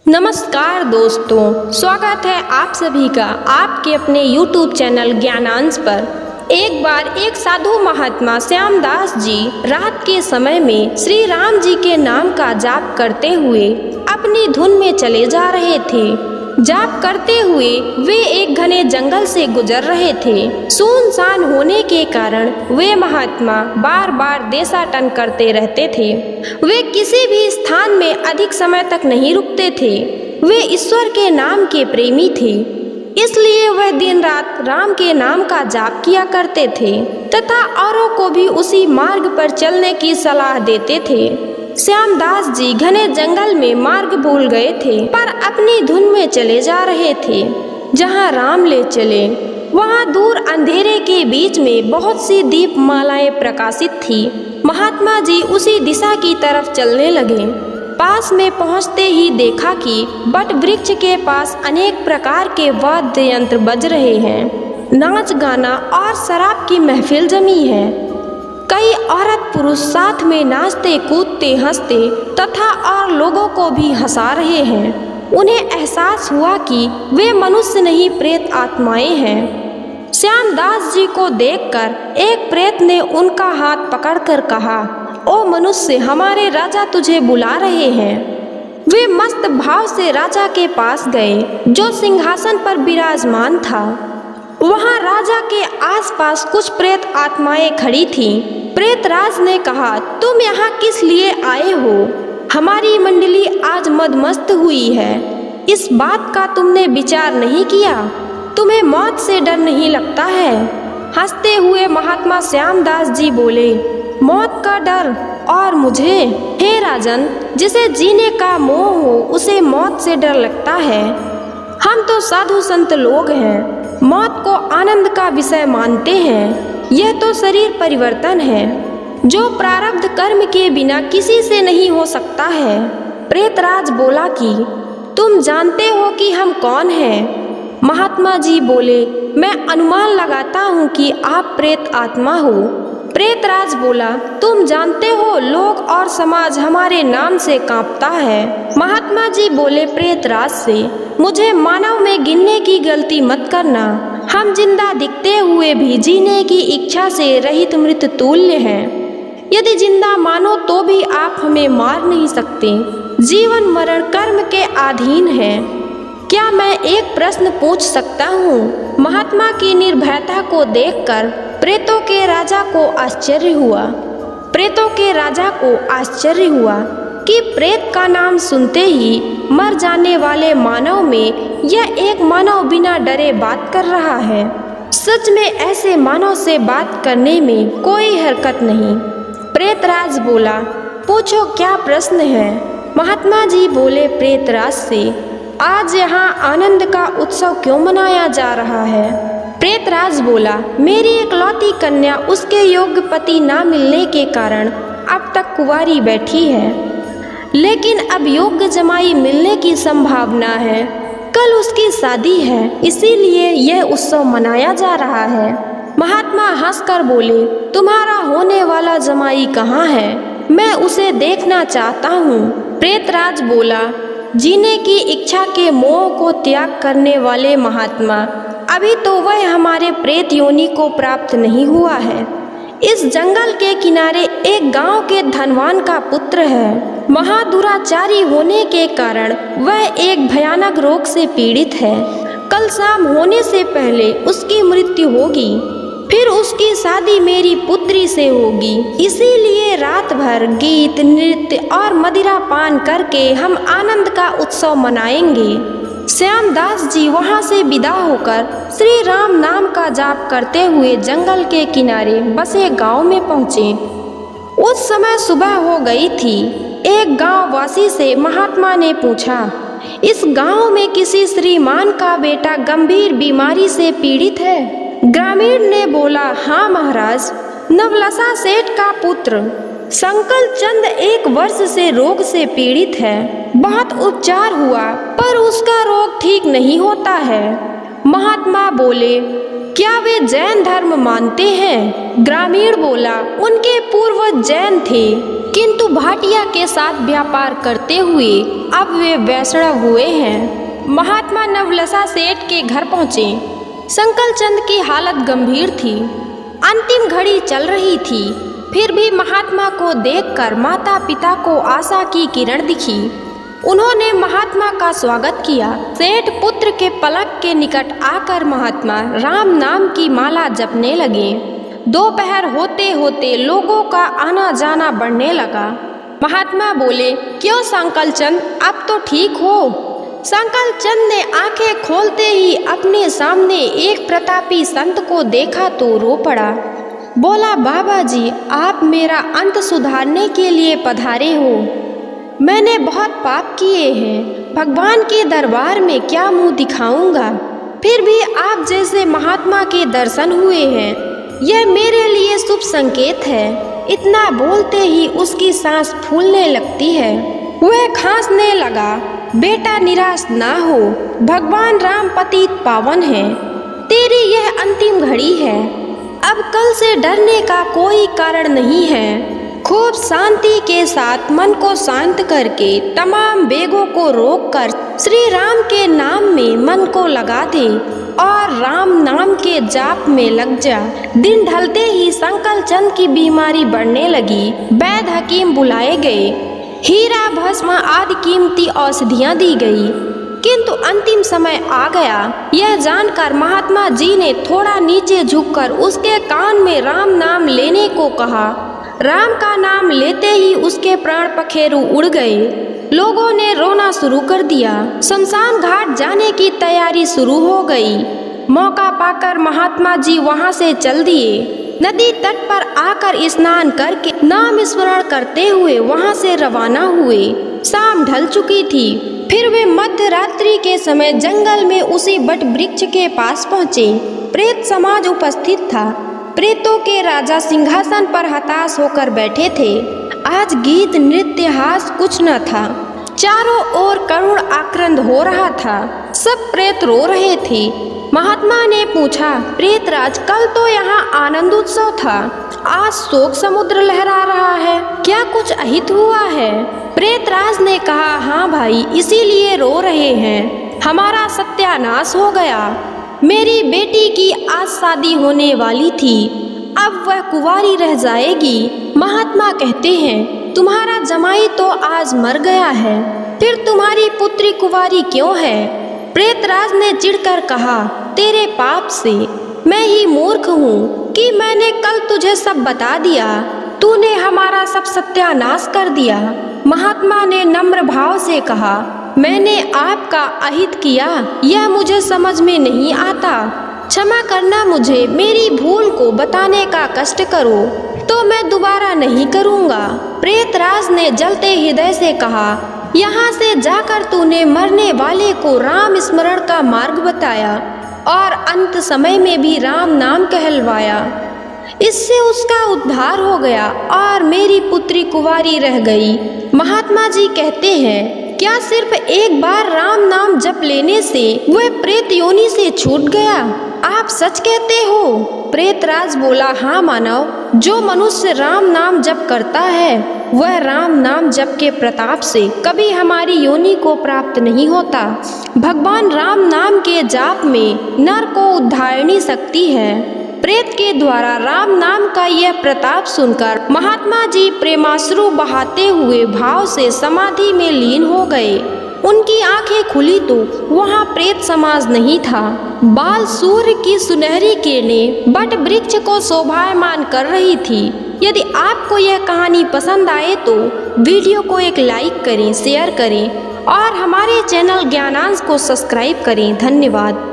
नमस्कार दोस्तों, स्वागत है आप सभी का आपके अपने YouTube चैनल ज्ञानांश पर। एक बार एक साधु महात्मा श्यामदास जी रात के समय में श्री राम जी के नाम का जाप करते हुए अपनी धुन में चले जा रहे थे। जाप करते हुए वे एक घने जंगल से गुजर रहे थे। सुनसान होने के कारण वे महात्मा बार बार देशाटन करते रहते थे। वे किसी भी स्थान में अधिक समय तक नहीं रुकते थे। वे ईश्वर के नाम के प्रेमी थे, इसलिए वह दिन रात राम के नाम का जाप किया करते थे तथा औरों को भी उसी मार्ग पर चलने की सलाह देते थे। श्यामदास जी घने जंगल में मार्ग भूल गए थे, पर अपनी धुन में चले जा रहे थे। जहाँ राम ले चले वहाँ दूर अंधेरे के बीच में बहुत सी दीप मालाएं प्रकाशित थी। महात्मा जी उसी दिशा की तरफ चलने लगे। पास में पहुँचते ही देखा कि बट वृक्ष के पास अनेक प्रकार के वाद्य यंत्र बज रहे हैं। नाच गाना और शराब की महफिल जमी है। कई औरत पुरुष साथ में नाचते कूदते हंसते तथा और लोगों को भी हंसा रहे हैं। उन्हें एहसास हुआ कि वे मनुष्य नहीं प्रेत आत्माएं हैं। श्यामदास जी को देखकर एक प्रेत ने उनका हाथ पकड़कर कहा, ओ मनुष्य, हमारे राजा तुझे बुला रहे हैं। वे मस्त भाव से राजा के पास गए जो सिंहासन पर विराजमान था। वहाँ राजा के आसपास कुछ प्रेत आत्माएं खड़ी थीं। प्रेतराज ने कहा, तुम यहाँ किस लिए आए हो? हमारी मंडली आज मदमस्त हुई है। इस बात का तुमने विचार नहीं किया? तुम्हें मौत से डर नहीं लगता है? हंसते हुए महात्मा श्यामदास जी बोले, मौत का डर और मुझे? हे राजन, जिसे जीने का मोह हो उसे मौत से डर लगता है। हम तो साधु संत लोग हैं, मौत को आनंद का विषय मानते हैं। यह तो शरीर परिवर्तन है जो प्रारब्ध कर्म के बिना किसी से नहीं हो सकता है। प्रेतराज बोला कि तुम जानते हो कि हम कौन हैं? महात्मा जी बोले, मैं अनुमान लगाता हूँ कि आप प्रेत आत्मा हो। प्रेतराज बोला, तुम जानते हो लोग और समाज हमारे नाम से कांपता है। महात्मा जी बोले प्रेतराज से, मुझे मानव में गिनने की गलती मत करना। हम जिंदा दिखते हुए भी जीने की इच्छा से रहित मृत तुल्य हैं। यदि जिंदा मानो तो भी आप हमें मार नहीं सकते। जीवन मरण कर्म के अधीन है। क्या मैं एक प्रश्न पूछ सकता हूँ? महात्मा की निर्भयता को देखकर प्रेतों के राजा को आश्चर्य हुआ। प्रेतों के राजा को आश्चर्य हुआ कि प्रेत का नाम सुनते ही मर जाने वाले मानव में यह एक मानव बिना डरे बात कर रहा है। सच में ऐसे मानव से बात करने में कोई हरकत नहीं। प्रेतराज बोला, पूछो क्या प्रश्न है? महात्मा जी बोले प्रेतराज से, आज यहाँ आनंद का उत्सव क्यों मनाया जा रहा है? प्रेतराज बोला, मेरी इकलौती कन्या उसके योग्य पति ना मिलने के कारण अब तक कुंवारी बैठी है, लेकिन अब योग्य जमाई मिलने की संभावना है। कल उसकी शादी है, इसीलिए यह उत्सव मनाया जा रहा है। महात्मा हंसकर बोले, तुम्हारा होने वाला जमाई कहाँ है? मैं उसे देखना चाहता हूँ। प्रेतराज बोला, जीने की इच्छा के मोह को त्याग करने वाले महात्मा, अभी तो वह हमारे प्रेत योनि को प्राप्त नहीं हुआ है। इस जंगल के किनारे एक गांव के धनवान का पुत्र है। महादुराचारी होने के कारण वह एक भयानक रोग से पीड़ित है। कल शाम होने से पहले उसकी मृत्यु होगी, फिर उसकी शादी मेरी पुत्री से होगी। इसीलिए रात भर गीत नृत्य और मदिरा पान करके हम आनंद का उत्सव मनाएंगे। श्यामदास जी वहाँ से विदा होकर श्री राम नाम का जाप करते हुए जंगल के किनारे बसे गांव में पहुँचे। उस समय सुबह हो गई थी। एक गांव वासी से महात्मा ने पूछा, इस गांव में किसी श्रीमान का बेटा गंभीर बीमारी से पीड़ित है? ग्रामीण ने बोला, हाँ महाराज, नवलसा सेठ का पुत्र संकल चंद 1 वर्ष से रोग से पीड़ित है। बहुत उपचार हुआ पर उसका रोग ठीक नहीं होता है। महात्मा बोले, क्या वे जैन धर्म मानते हैं? ग्रामीण बोला, उनके पूर्वज जैन थे, किंतु भाटिया के साथ व्यापार करते हुए अब वे वैष्णव हुए हैं। महात्मा नवलसा सेठ के घर पहुँचे। संकल चंद की हालत गंभीर थी। अंतिम घड़ी चल रही थी, फिर भी महात्मा को देखकर माता पिता को आशा की किरण दिखी। उन्होंने महात्मा का स्वागत किया। सेठ पुत्र के पलक के निकट आकर महात्मा राम नाम की माला जपने लगे। दोपहर होते होते लोगों का आना जाना बढ़ने लगा। महात्मा बोले, क्यों संकल चंद, अब तो ठीक हो? संकल चंद ने आंखें खोलते ही अपने सामने एक प्रतापी संत को देखा तो रो पड़ा। बोला, बाबा जी, आप मेरा अंत सुधारने के लिए पधारे हो। मैंने बहुत पाप किए हैं, भगवान के दरबार में क्या मुंह दिखाऊंगा? फिर भी आप जैसे महात्मा के दर्शन हुए हैं, यह मेरे लिए शुभ संकेत है। इतना बोलते ही उसकी सांस फूलने लगती है। वह खांसने लगा। बेटा निराश ना हो, भगवान राम पतित पावन है। तेरी यह अंतिम घड़ी है, अब कल से डरने का कोई कारण नहीं है। खूब शांति के साथ मन को शांत करके तमाम वेगों को रोककर श्री राम के नाम में मन को लगा दे और राम नाम के जाप में लग जा। दिन ढलते ही संकल चंद की बीमारी बढ़ने लगी। वैद्य हकीम बुलाए गए, हीरा भस्म आदि कीमती औषधियाँ दी गई, किंतु अंतिम समय आ गया। यह जानकर महात्मा जी ने थोड़ा नीचे झुककर उसके कान में राम नाम लेने को कहा। राम का नाम लेते ही उसके प्राण पखेरु उड़ गए। लोगों ने रोना शुरू कर दिया। शमशान घाट जाने की तैयारी शुरू हो गई। मौका पाकर महात्मा जी वहां से चल दिए। नदी तट पर आकर स्नान करके नाम स्मरण करते हुए वहां से रवाना हुए। शाम ढल चुकी थी। फिर वे मध्य रात्रि के समय जंगल में उसी बट वृक्ष के पास पहुँचे। प्रेत समाज उपस्थित था। प्रेतों के राजा सिंहासन पर हताश होकर बैठे थे। आज गीत नृत्य हास कुछ न था। चारों ओर करुण आक्रंद हो रहा था। सब प्रेत रो रहे थे। महात्मा ने पूछा, प्रेतराज, कल तो यहाँ आनंद उत्सव था, आज शोक समुद्र लहरा रहा है, क्या कुछ अहित हुआ है? प्रेतराज ने कहा, हाँ भाई, इसीलिए रो रहे हैं। हमारा सत्यानाश हो गया। मेरी बेटी की आज शादी होने वाली थी, अब वह कुंवारी रह जाएगी। महात्मा कहते हैं, तुम्हारा जमाई तो आज मर गया है, फिर तुम्हारी पुत्री कुंवारी क्यों है? प्रेतराज ने चिढ़कर कहा, तेरे पाप से। मैं ही मूर्ख हूँ कि मैंने कल तुझे सब बता दिया। तूने हमारा सब सत्यानाश कर दिया। महात्मा ने नम्र भाव से कहा, मैंने आपका अहित किया, यह मुझे समझ में नहीं आता। क्षमा करना मुझे, मेरी भूल को बताने का कष्ट करो तो मैं दोबारा नहीं करूँगा। प्रेतराज ने जलते हृदय से कहा, यहाँ से जाकर तूने मरने वाले को राम स्मरण का मार्ग बताया और अंत समय में भी राम नाम कहलवाया। इससे उसका उद्धार हो गया और मेरी पुत्री कुंवारी रह गई। महात्मा जी कहते हैं, क्या सिर्फ एक बार राम नाम जप लेने से वह प्रेत योनि से छूट गया? आप सच कहते हो? प्रेतराज बोला, हाँ मानव, जो मनुष्य राम नाम जप करता है वह राम नाम जप के प्रताप से कभी हमारी योनि को प्राप्त नहीं होता। भगवान राम नाम के जाप में नर को उद्धारणी शक्ति है। प्रेत के द्वारा राम नाम का यह प्रताप सुनकर महात्मा जी प्रेमाश्रु बहाते हुए भाव से समाधि में लीन हो गए। उनकी आंखें खुली तो वहाँ प्रेत समाज नहीं था। बाल सूर्य की सुनहरी किरणें बट वृक्ष को शोभायमान कर रही थी। यदि आपको यह कहानी पसंद आए तो वीडियो को एक लाइक करें, शेयर करें और हमारे चैनल ज्ञानांश को सब्सक्राइब करें। धन्यवाद।